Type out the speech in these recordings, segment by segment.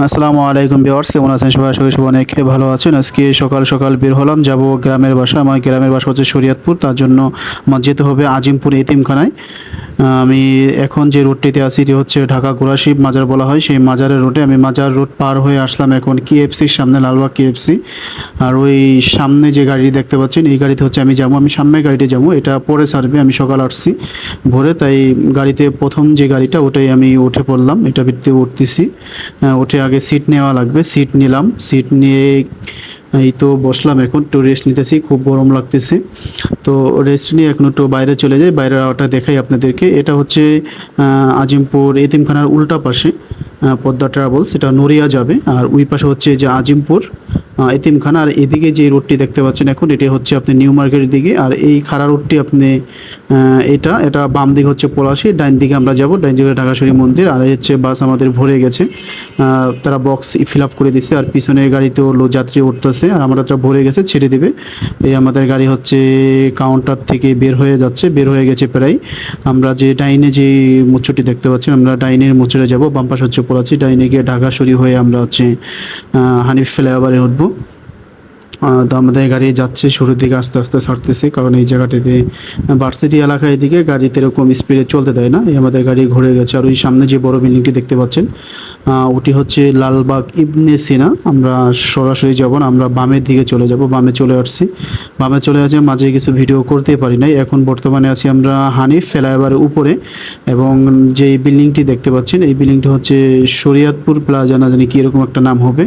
আসসালামু আলাইকুম ভিউয়ার্স, কেমন আছেন সবাই? আশা করি সবাই অনেক ভালো আছেন। আজকে সকাল সকাল বের হলাম, যাব গ্রামের বাসা। আমার গ্রামের বাসা হচ্ছে শরীয়তপুর, তার জন্য আমার যেতে হবে আজিমপুর এতিমখানায়। আমি এখন যে রোডটিতে আছি এটি হচ্ছে ঢাকা গোরাশিব মাজার বলা হয়, সেই মাজারের রোডে। আমি মাজার রোড পার হয়ে আসলাম এখন কেএফসির সামনে, লালবাগ কেএফসি। আর ওই সামনে যে গাড়ি দেখতে পাচ্ছেন এই গাড়িতে হচ্ছে আমি যাবো, আমি সামনের গাড়িতে যাবো, এটা পরে ছাড়বে। আমি সকাল আসছি ভোরে, তাই গাড়িতে প্রথম যে গাড়িটা ওটাই আমি উঠে পড়লাম, এটা ভিত্তি উঠতেছি। উঠে আগে সিট নেওয়া লাগবে, সিট নিলাম। সিট নিয়ে এই তো বসলাম, এখন একটু রেস্ট নিতেছি, খুব গরম লাগতেছে। তো রেস্ট নিয়ে এখন একটু বাইরে চলে যাই, বাইরের আওয়াটা দেখাই আপনাদেরকে। এটা হচ্ছে আজিমপুর এতিমখানার উল্টা পাশে পদ্মা ট্রাভেলস, এটা নড়িয়া যাবে। আর ওই পাশে হচ্ছে যে আজিমপুর এতিমখানা। আর এদিকে যে রোডটি দেখতে পাচ্ছেন এখন, এটি হচ্ছে আপনি নিউ মার্কেটের দিকে। আর এই খাড়া রোডটি আপনি এটা এটা বাম দিকে হচ্ছে পলাশী, ডাইন দিকে আমরা যাব, ডাইন দিকে ঢাকাশরী মন্দির। আর এই হচ্ছে বাস আমাদের ভরে গেছে, তারা বক্স ফিল আপ করে দিচ্ছে। আর পিছনের গাড়িতেও যাত্রী উঠতেছে, আর আমারটা ভরে গেছে, ছেড়ে দিবে। এই আমাদের গাড়ি হচ্ছে কাউন্টার থেকে বের হয়ে যাচ্ছে, বের হয়ে গেছে প্রায়। আমরা যে ডাইনে যে মুচুটি দেখতে পাচ্ছেন, আমরা ডাইনের মুচুরে যাব, বাম পাশে হচ্ছে পলাশী, ডাইনে গিয়ে ঢাকাশরী হয়ে আমরা হচ্ছে হানিফ ফ্লাইওভারে উঠবো। তো আমাদের গাড়ি যাচ্ছে শুরুর দিকে, আস্তে আস্তে ছাড়তেছে, কারণ এই জায়গাটিতে ভার্সিটি এলাকায় এদিকে গাড়িতে এরকম স্পিডে চলতে দেয় না। এই আমাদের গাড়ি ঘুরে গেছে। আর ওই সামনে যে বড় বিল্ডিংটি দেখতে পাচ্ছেন ওটি হচ্ছে লালবাগ ইবনে সিনা। আমরা সরাসরি যাব না, আমরা বামের দিকে চলে যাব। বামে চলে আসছি, বামে চলে আসে, মাঝে কিছু ভিডিও করতে পারি নাই। এখন বর্তমানে আছি আমরা হানিফ ফ্লাইওভারের উপরে। এবং যেই বিল্ডিংটি দেখতে পাচ্ছেন এই বিল্ডিংটি হচ্ছে শরীয়তপুর প্লাজা, না জানি কি এরকম একটা নাম হবে।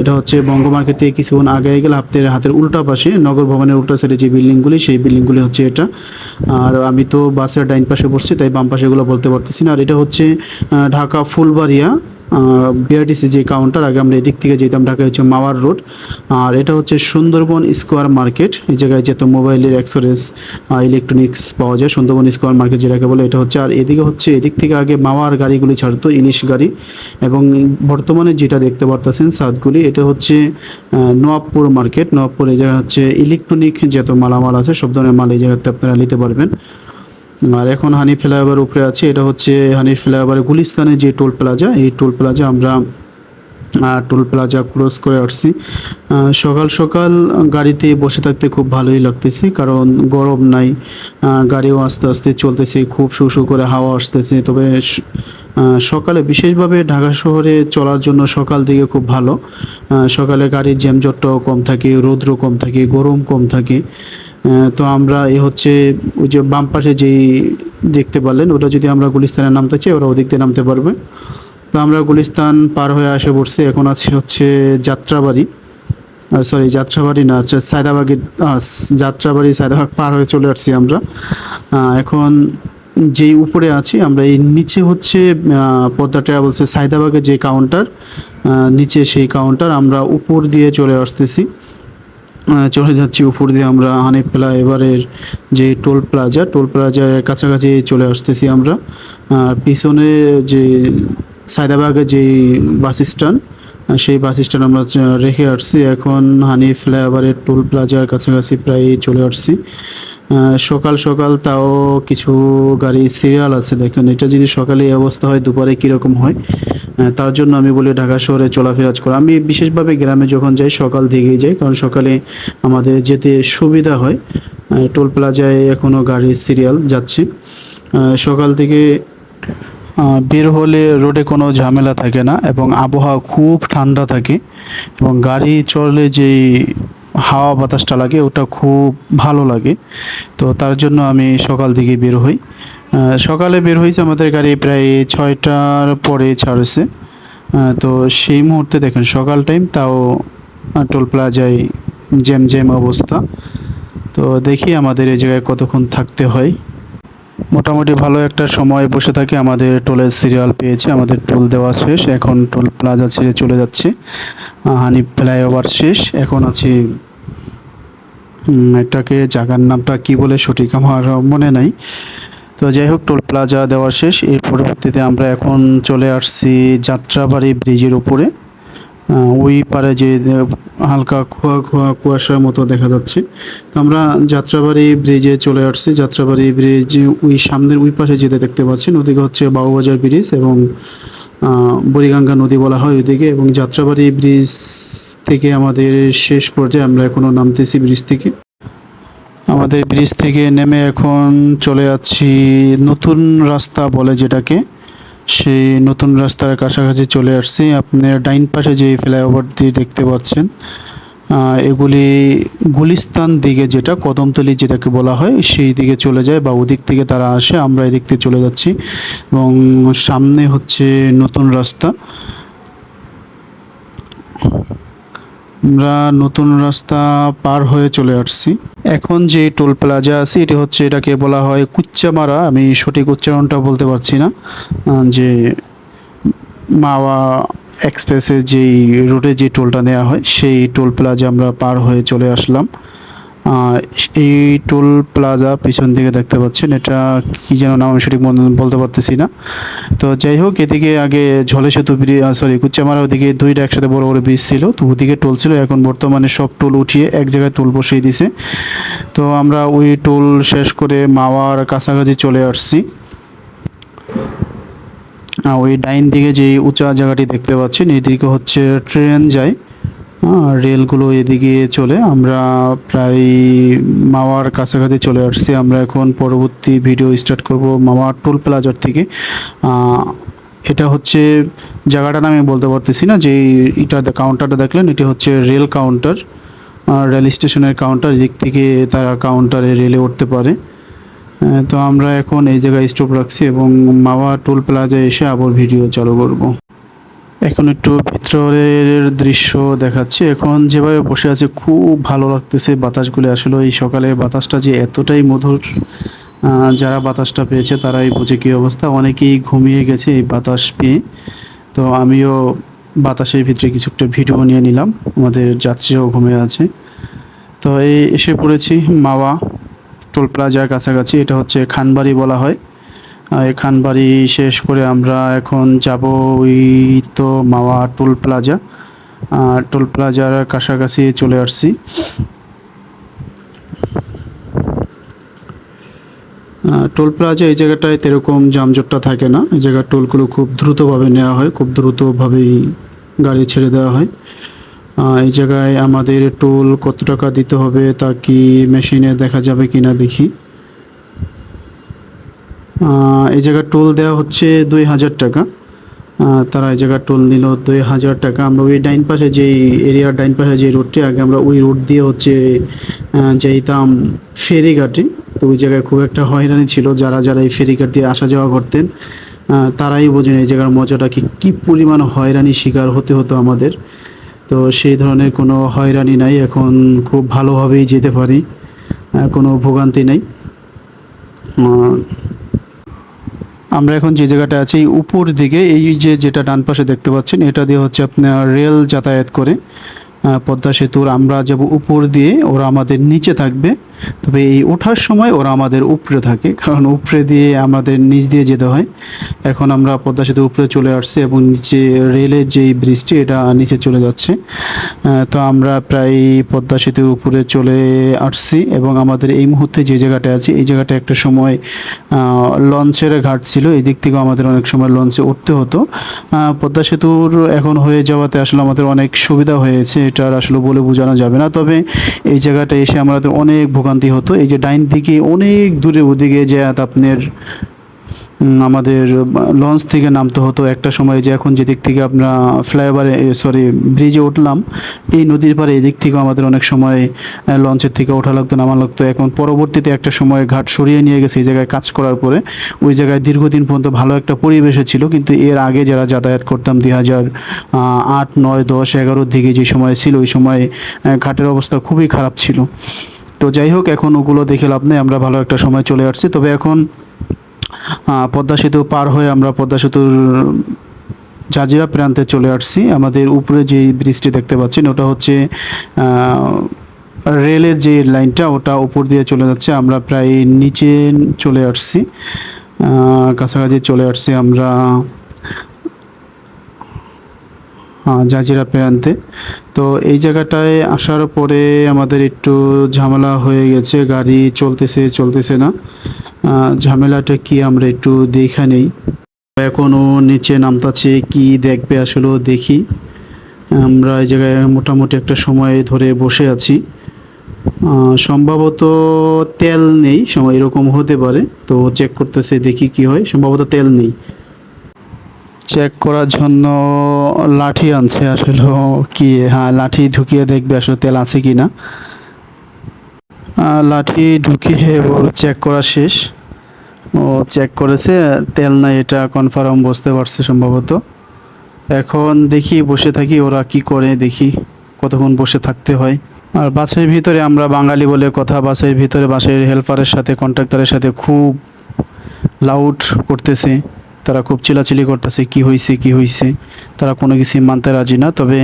এটা হচ্ছে বঙ্গ মার্কেট থেকে কিছুক্ষণ আগে গেলে আপনার হাতের উল্টা পাশে নগর ভবনের উল্টা সাইডে যে বিল্ডিংগুলি, সেই বিল্ডিংগুলি হচ্ছে এটা। আর আমি তো বাসের ডাইন পাশে বসছি, তাই বাম পাশেগুলো বলতে পারতেছি না। আর এটা হচ্ছে ঢাকা ফুলবাড়িয়া বিআরটিসি যে কাউন্টার, আগে আমরা এদিক থেকে যেতাম, ঢাকা হচ্ছে মাওয়ার রোড। আর এটা হচ্ছে সুন্দরবন স্কোয়ার মার্কেট, এই জায়গায় যেত মোবাইলের অ্যাক্সেসরিজ ইলেকট্রনিক্স পাওয়া যায়, সুন্দরবন স্কোয়ার মার্কেট যেটাকে বলে এটা হচ্ছে। আর এদিকে হচ্ছে এদিক থেকে আগে মাওয়ার গাড়িগুলি ছাড়তো, ইলিশ গাড়ি। এবং বর্তমানে যেটা দেখতে পারতেছেন সাদগুলি, এটা হচ্ছে নওয়াবপুর মার্কেট। নওয়াবপুর এই জায়গায় হচ্ছে ইলেকট্রনিক যত মালামাল আছে সব ধরনের মাল এই জায়গাতে আপনারা নিতে পারবেন। আর এখন হানিফ ফ্লাইওভার উপরে আছে, এটা হচ্ছে হানিফ ফ্লাইওভারের গুলিস্তানে যে টোল প্লাজা, এই টোল প্লাজা আমরা টোল প্লাজা ক্রস করে আসছি। সকাল সকাল গাড়িতে বসে থাকতে খুব ভালোই লাগতেছে, কারণ গরম নাই, গাড়িও আস্তে আস্তে চলতেছে, খুব শু করে হাওয়া আসতেছে। তবে সকালে বিশেষভাবে ঢাকা শহরে চলার জন্য সকাল দিকে খুব ভালো। সকালে গাড়ির জ্যামজটটাও কম থাকে, রৌদ্র কম থাকে, গরম কম থাকে। তো আমরা এই হচ্ছে ওই যে বাম পাশে যেই দেখতে পারলেন, ওটা যদি আমরা গুলিস্তানে নামতে চাই ওরা ওদিক দিয়ে নামতে পারবে। তো আমরা গুলিস্তান পার হয়ে আসে পড়ছি, এখন আছে হচ্ছে যাত্রাবাড়ি, সরি যাত্রাবাড়ি না, হচ্ছে সায়দাবাগের যাত্রাবাড়ি সায়দাবাগ পার হয়ে চলে আসছি আমরা। এখন যেই উপরে আছি আমরা, এই নিচে হচ্ছে পদ্মা ট্রাভেলসে সায়দাবাগের যে কাউন্টার, নিচে সেই কাউন্টার, আমরা উপর দিয়ে চলে আসতেছি, চলে যাচ্ছি উপর দিয়ে আমরা হানিফ ফ্লাইওভারের যে টোল প্লাজা, টোল প্লাজার কাছাকাছি চলে আসতেছি আমরা। পিছনে যে সায়দাবাগের যে বাস স্ট্যান্ড, সেই বাস স্ট্যান্ড আমরা রেখে আসছি। এখন হানিফ ফ্লাইওভারের টোল প্লাজার কাছাকাছি প্রায় চলে আসছি। সকাল সকাল তাও কিছু গাড়ি সিরিয়াল আছে, দেখেন। এটা যদি সকালে এই অবস্থা হয়, দুপুরে কীরকম হয়। তার জন্য আমি বলি ঢাকা শহরে চলাফেরা করা। আমি বিশেষভাবে গ্রামে যখন যাই সকাল দিকেই যাই, কারণ সকালে আমাদের যেতে সুবিধা হয়। টোল প্লাজায় এখনও গাড়ির সিরিয়াল যাচ্ছে। সকাল থেকে বের হলে রোডে কোনো ঝামেলা থাকে না, এবং আবহাওয়া খুব ঠান্ডা থাকে, এবং গাড়ি চললে যেই হাওয়া বাতাসটা লাগে ওটা খুব ভালো লাগে। তো তার জন্য আমি সকাল দিকে বের হই। সকালে বের হয়েছে, আমাদের গাড়ি প্রায় 6টার পরে ছাড়ছে। তো সেই মুহূর্তে দেখেন সকাল টাইম, তাও টোল প্লাজায় জ্যাম অবস্থা। তো দেখি আমাদের এই জায়গায় কতক্ষণ থাকতে হয়। মোটামুটি ভালো একটা সময় বসে থাকে, আমাদের টোলের সিরিয়াল পেয়েছে, আমাদের টোল দেওয়া শেষ, এখন টোল প্লাজা ছেড়ে চলে যাচ্ছে। হানিফ ফ্লাইওভার শেষ, এখন আছি এটাকে জায়গার নামটা কি বলে সঠিক আমার মনে নাই। তো যাই হোক, টোল প্লাজা দেওয়া শেষ। এর পরবর্তীতে আমরা এখন চলে আসছি যাত্রাবাড়ি ব্রিজের উপরে। ওই পারে যে হালকা কুয়াশার মতো দেখা যাচ্ছে। তো আমরা যাত্রাবাড়ি ব্রিজে চলে আসছি। যাত্রাবাড়ি ব্রিজ ওই সামনের ওই পাশে যেতে দেখতে পাচ্ছেন, ওদিকে হচ্ছে বাবুবাজার ব্রিজ, এবং বুড়িগঙ্গা নদী বলা হয় ওইদিকে, এবং যাত্রাবাড়ি ব্রিজ থেকে আমাদের শেষ পর্যায়ে আমরা এখনও নামতেছি ব্রিজ থেকে। আমাদের ব্রিজ থেকে নেমে এখন চলে যাচ্ছি নতুন রাস্তা বলে যেটাকে, সেই নতুন রাস্তার কাছাকাছি চলে আসছি। আপনার ডাইন পাশে যে ফ্লাইওভারটি দেখতে পাচ্ছেন, এগুলি গুলিস্তান দিকে, যেটা কদমতলি যেটাকে বলা হয়, সেই দিকে চলে যায় বা ওদিক থেকে তারা আসে, আমরা এদিক থেকে চলে যাচ্ছি। এবং সামনে হচ্ছে নতুন রাস্তা। আমরা নতুন রাস্তা পার হয়ে চলে আসছি। এখন যে টোল প্লাজা আছে এটি হচ্ছে, এটাকে বলা হয় কুচ্চামারা, আমি সঠিক উচ্চারণটা বলতে পারছি না, যে মাওয়া এক্সপ্রেসের যেই রুটে যে টোলটা নেওয়া হয় সেই টোল প্লাজা আমরা পার হয়ে চলে আসলাম। এই টোল প্লাজা পিছন দিকে দেখতে পাচ্ছেন, এটা কি যেন নাম আমি সঠিক বলতে পারতেছি না। তো যাই হোক, এদিকে আগে ঝলে সেতু ব্রিজ, কুচ্চামারা, ওদিকে দুইটা একসাথে বড় বড় ব্রিজ ছিল, তো ওদিকে টোল ছিল। এখন বর্তমানে সব টোল উঠিয়ে এক জায়গায় টোল বসিয়ে দিছে। তো আমরা ওই টোল শেষ করে মাওয়ার কাছাকাছি চলে আসছি। ওই ডাইন দিকে যে উঁচা জায়গাটি দেখতে পাচ্ছেন, এদিকে হচ্ছে ট্রেন যায়, রেলগুলো এদিকে চলে। আমরা প্রায় মাওয়ার কাছাকাছি চলে আসছি। আমরা এখন পরবর্তী ভিডিও স্টার্ট করব মাওয়ার টোল প্লাজার থেকে। এটা হচ্ছে জায়গাটার নাম আমি বলতে পারতেছি না, যে এটা কাউন্টারটা দেখলেন এটি হচ্ছে রেল কাউন্টার, রেল স্টেশনের কাউন্টার। এদিক থেকে তারা কাউন্টারে রেলে উঠতে পারে। তো আমরা এখন এই জায়গায় স্টপ রাখছি এবং মাওয়া টোল প্লাজায় এসে আবার ভিডিও চালু করব। এখন একটু ভিতরের দৃশ্য দেখাচ্ছি। এখন যেভাবে বসে আছে খুব ভালো লাগতেছে বাতাসগুলো, আসলে এই সকালে বাতাসটা যে এতটাই মধুর, যারা বাতাসটা পেয়েছে তারাই বোঝে কী অবস্থা। অনেকেই ঘুমিয়ে গেছে এই বাতাস পেয়ে, তো আমিও বাতাসের ভিতরে কিছু একটা ভিডিও নিয়ে নিলাম। আমাদের যাত্রীরাও ঘুমিয়ে আছে। তো এই এসে পড়েছি মাওয়া টোল প্লাজার কাছাকাছি। এটা হচ্ছে খানবাড়ি বলা হয়। এই খানবাড়ি শেষ করে আমরা এখন যাব ওই তো মাওয়া টোল প্লাজা। টোল প্লাজার কাছাকাছি চলে আসছি। টোল প্লাজা এই জায়গাটায় এরকম যানজটটা থাকে না। এই জায়গার টোলগুলো খুব দ্রুতভাবে নেওয়া হয়, খুব দ্রুতভাবেই গাড়ি ছেড়ে দেওয়া হয়। এই জায়গায় আমাদের টোল কত টাকা দিতে হবে তা কি মেশিনে দেখা যাবে কিনা দেখি। এই জায়গায় টোল দেওয়া হচ্ছে 2000 টাকা। তারা এই জায়গায় টোল নিল 2000 টাকা। আমরা ওই ডাইন পাশে যেই এরিয়ার ডাইন পাশে যে রোডটি, আগে আমরা ওই রোড দিয়ে হচ্ছে যেতাম ফেরিঘাটে। তো ওই জায়গায় খুব একটা হয়রানি ছিল, যারা যারা এই ফেরিঘাট দিয়ে আসা যাওয়া করতেন তারাই বোঝেন এই জায়গার মজাটা কী পরিমাণ হয়রানি শিকার হতে হতো আমাদের। তো সেই ধরনের কোনো হয়রানি নাই, এখন খুব ভালোভাবেই যেতে পারি, কোনো ভোগান্তি নেই। আমরা এখন যে জায়গাটা আছি উপর দিকে, এই যে যেটা ডান পাশে দেখতে পাচ্ছেন, এটা দিয়ে হচ্ছে আপনার রেল যাতায়াত করে পদ্মা সেতুর। আমরা যাব উপর দিয়ে, ওরা আমাদের নিচে থাকবে, তবে এই ওঠার সময় ওরা আমাদের উপরে থাকে, কারণ উপরে দিয়ে আমাদের নিচ দিয়ে যেতে হয়। এখন আমরা পদ্মা সেতুর উপরে চলে আসছি এবং নিচে রেলের যেই ব্রিজটি এটা নিচে চলে যাচ্ছে। তো আমরা প্রায় পদ্মা সেতুর উপরে চলে আসছি এবং আমাদের এই মুহূর্তে যে জায়গাটা আছে এই জায়গাটা একটা সময় লঞ্চের ঘাট ছিল। এই দিক থেকেও আমাদের অনেক সময় লঞ্চে উঠতে হতো। পদ্মা সেতুর এখন হয়ে যাওয়াতে আসলে আমাদের অনেক সুবিধা হয়েছে, এটা আসলে বলে বোঝানো যাবে না। তবে এই জায়গাটা এসে আমাদের অনেক ভোগান্তি হতো। এই যে ডাইন দিকে অনেক দূরে ওদিকে যে আপনার আমাদের লঞ্চ থেকে নামতে হতো একটা সময়, যে এখন যেদিক থেকে আমরা ফ্লাইওভারে ব্রিজে উঠলাম এই নদীর পাড়ে, এদিক থেকেও আমাদের অনেক সময় লঞ্চের থেকে ওঠা লাগতো, নামা লাগতো। এখন পরবর্তীতে একটা সময় ঘাট সরিয়ে নিয়ে গেছে এই জায়গায় কাজ করার পরে। ওই জায়গায় দীর্ঘদিন পর্যন্ত ভালো একটা পরিবেশে ছিল, কিন্তু এর আগে যারা যাতায়াত করতাম 2008, 9, 10, 11 দিকে যে সময় ছিল, ওই সময় ঘাটের অবস্থা খুবই খারাপ ছিল। তো যাই হোক, এখন ওগুলো দেখে লাভ নেই, আমরা ভালো একটা সময় চলে আসছি। তবে এখন পদ্মা সেতু পার হয়ে আমরা পদ্মা সেতুর জাজিরা প্রান্তে চলে আসছি। আমাদের উপরে যে ব্রিজটি দেখতে পাচ্ছেন ওটা হচ্ছে রেলের যে লাইনটা, ওটা উপর দিয়ে চলে যাচ্ছে। আমরা প্রায় নিচে চলে আসছি, কাছাকাছি চলে আসছি আমরা জাজিরা প্রান্তে। তো এই জায়গাটায় আসার পরে আমাদের একটু ঝামেলা হয়ে গেছে, গাড়ি চলতেছে না। ঝামেলাটা কি আমরা একটু দেখে নেই। এখনও নিচে নামতাছে, কি দেখবে আসলে দেখি। আমরা এই জায়গায় মোটামুটি একটা সময় ধরে বসে আছি। সম্ভবত তেল নেই, সময় এরকম হতে পারে, তো চেক করতেছে দেখি কি হয়। সম্ভবত তেল নেই। চেক করার জন্য লাঠি আনছে আসলে, কি হ্যাঁ লাঠি ঢুকিয়ে দেখবে আসলে তেল আছে কি না। লাঠি ঢুকিয়ে ওর চেক করা শেষ। ও চেক করেছে, তেল নাই এটা কনফার্ম বুঝতে পারছে সম্ভবত। এখন দেখি বসে থাকি, ওরা কি করে দেখি, কতক্ষণ বসে থাকতে হয়। আর বাসের ভিতরে আমরা বাঙালি বলে কথা, বাসের ভিতরে বাসের হেল্পারের সাথে কন্ট্রাক্টরের সাথে খুব লাউড করতেছে। তারা খুব চিল্লাচিল্লি করতেছে, কি হয়েছে কি হয়েছে। তারা কোনো কিছুই মানতে রাজি না। তবে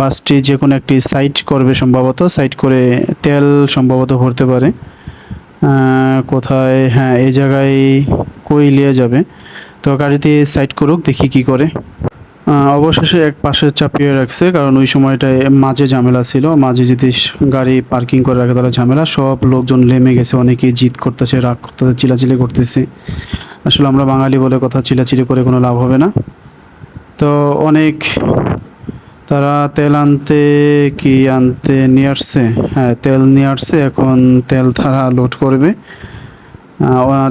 বাসটি যে কোনো একটি সাইড করবে সম্ভবত, সাইড করে তেল সম্ভবত ভরতে পারে। কোথায়, হ্যাঁ এই জায়গায় কই লিয়ে যাবে। তো গাড়িতে সাইড করুক, দেখি কি করে। অবশেষে এক পাশে চাপিয়ে রাখছে, কারণ ওই সময়টায় মাঝে ঝামেলা ছিল। মাঝে যদি গাড়ি পার্কিং করে রাখে তাহলে ঝামেলা। সব লোকজন নেমে গেছে, অনেকেই জিদ করতেছে, রাগ করতেছে, চিল্লাচিল্লি করতেছে। আসলে আমরা বাঙালি বলে কথা, চিল্লাচিল্লি করে কোনো লাভ হবে না। তো অনেক তারা তেল আনতে কি আনতে নিয়ে আসছে, হ্যাঁ তেল নিয়ে আসছে। এখন তেল তারা লোড করবে।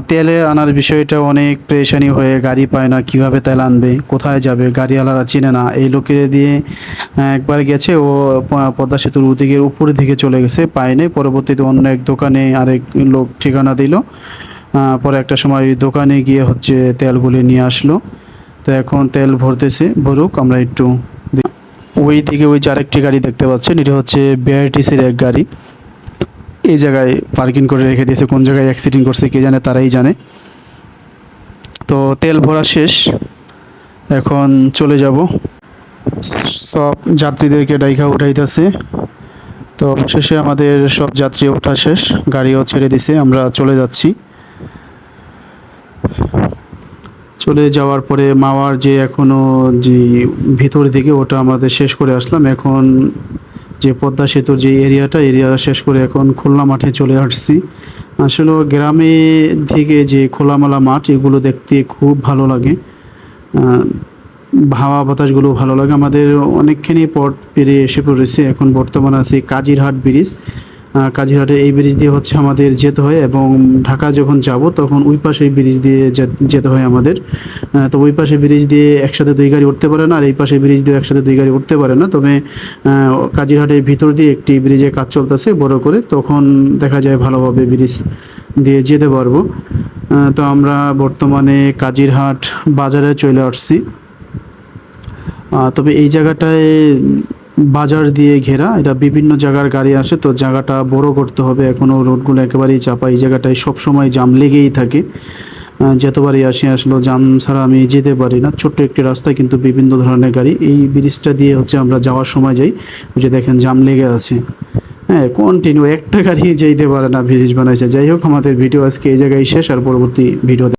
তেলে আনার বিষয়টা অনেক পেরেশানি হয়ে, গাড়ি পায় না, কিভাবে তেল আনবে, কোথায় যাবে, গাড়িওয়ালারা চিনে না। এই লোকের দিয়ে একবার গেছে, ও পদ্মা সেতুর ওদিকের উপরের দিকে চলে গেছে, পায়নি। পরবর্তীতে অন্য এক দোকানে আরেক লোক ঠিকানা দিল। পরে একটা সময় ওই দোকানে গিয়ে হচ্ছে তেলগুলি নিয়ে আসলো। তো এখন তেল ভরতেছে, ভরুক, আমরা একটু ওই দিকে ওই যে আরেকটি গাড়ি দেখতে পাচ্ছেন, এটা হচ্ছে বিআরটিসির এক গাড়ি। এই জায়গায় পার্কিং করে রেখে দিয়েছে, কোন জায়গায় অ্যাক্সিডেন্ট করছে কে জানে, তারাই জানে। তো তেল ভরা শেষ, এখন চলে যাব। সব যাত্রীদেরকে ডাইকা উঠাইতেছে। তো অবশেষে আমাদের সব যাত্রী ওঠা শেষ, গাড়িও ছেড়ে দিছে, আমরা চলে যাচ্ছি। চলে যাওয়ার পরে মাওয়ার যে এখনও যে ভিতর দিকে ওটা আমাদের শেষ করে আসলাম। এখন যে পদ্মা সেতুর যে এরিয়া শেষ করে এখন খুলনা মাঠে চলে আসছি। আসলে গ্রামে থেকে যে খোলামেলা মাঠ, এগুলো দেখতে খুব ভালো লাগে। হাওয়া বাতাসগুলো ভালো লাগে। আমাদের অনেকখানি পথ পেরিয়ে এসে পড়েছে, এখন বর্তমানে আছে কাজিরহাট ব্রিজ। কাজিরহাটে এই ব্রিজ দিয়ে হচ্ছে আমাদের যেতে হয়, এবং ঢাকা যখন যাব তখন ওই পাশে ব্রিজ দিয়ে যেতে হয় আমাদের। তো ওই পাশে ব্রিজ দিয়ে একসাথে দুই গাড়ি উঠতে পারে না, আর এই পাশে ব্রিজ দিয়ে একসাথে দুই গাড়ি উঠতে পারে না। তবে কাজিরহাটের ভিতর দিয়ে একটি ব্রিজে কাজ চলতেছে বড় করে, তখন দেখা যায় ভালোভাবে ব্রিজ দিয়ে যেতে পারবো। তো আমরা বর্তমানে কাজিরহাট বাজারে চলে আসছি। তবে এই জায়গাটায় বাজার দিয়ে ঘেরা, এটা বিভিন্ন জায়গার গাড়ি আসে, তো জায়গাটা বড় করতে হবে। এখনও রোডগুলো একেবারেই চাপা, এই জায়গাটায় সবসময় জাম লেগেই থাকে। যতবারই আসলো জাম ছাড়া আমি যেতে পারি না। ছোট্ট একটি রাস্তায় কিন্তু বিভিন্ন ধরনের গাড়ি। এই ব্রিজটা দিয়ে হচ্ছে আমরা যাওয়ার সময় যাই, যে দেখেন জাম লেগে আছে। হ্যাঁ কন্টিনিউ একটা গাড়ি যেতে পারে না, ব্রিজ বানাইছে। যাই হোক, আমাদের ভিডিও আজকে এই জায়গায় শেষ, আর পরবর্তী ভিডিও